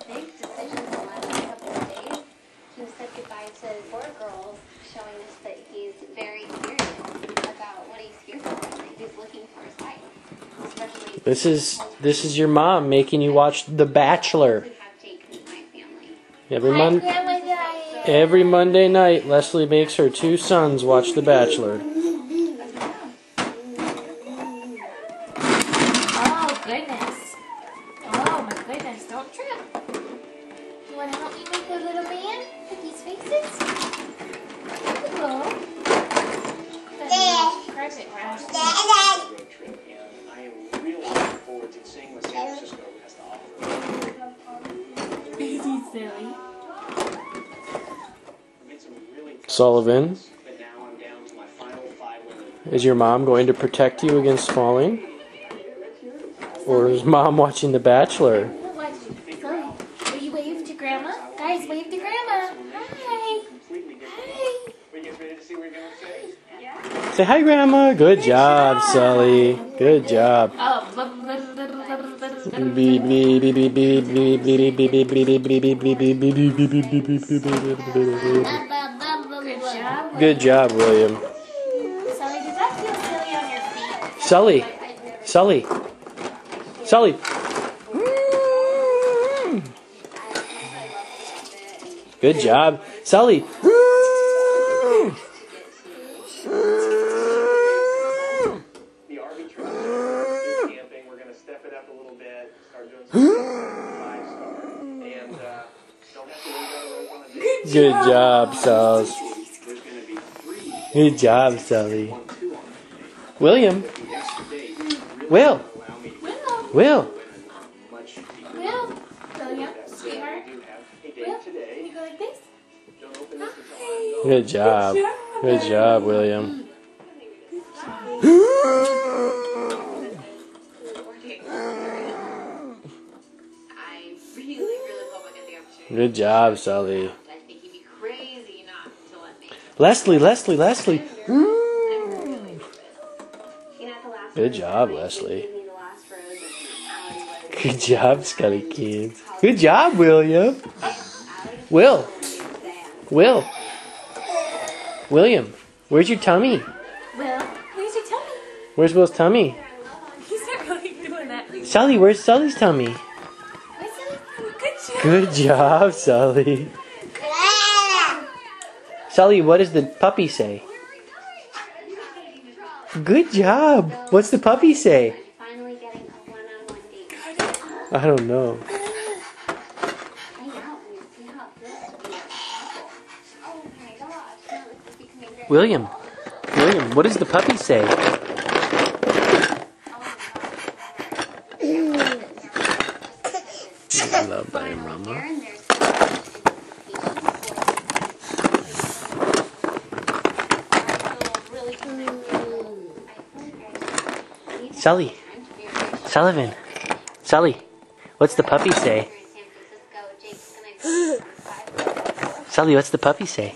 big decisions the last couple of days. He said goodbye to 4 girls, showing us that he's very serious about what he's here for, and that he's looking for his wife. Especially this is your mom making you watch The Bachelor. Every Monday night, Leslie makes her 2 sons watch The Bachelor. Oh, goodness. Oh, my goodness. Don't trip. You want to help me make a little man with these faces? Hello. Perfect. I am really looking forward to seeing what San Francisco has to offer. Is he silly? Sullivan, is your mom going to protect you against falling? Or is mom watching The Bachelor? Sorry. Will you wave to Grandma? Guys, wave to Grandma. Hi. Hi. Say hi, Grandma. Good job, Sully. Good job. Good job, William. Sully, does that feel silly on your feet? Sully. Good job, Sully. The RV trip, camping, we're going to step it up a little bit, start doing some 5-star, and don't have to wait on the Good job, Sully. Good job, Sully. William. Will. William, sweetheart. Will, can you go like this? Hi. Good job. Good job, William. Good job, Sully. Leslie. Good job, Leslie. Good job, Scully kids. Good job, William. William, where's your tummy? Will, where's your tummy? Where's Will's tummy? He's not really doing that. Sully, where's Sully's tummy? Where's Sully? Good job. Good job, Sully. Sully, what does the puppy say? Good job. What's the puppy say? I don't know. William, what does the puppy say? I love my mama. Sully, what's the puppy say? Sully, what's the puppy say?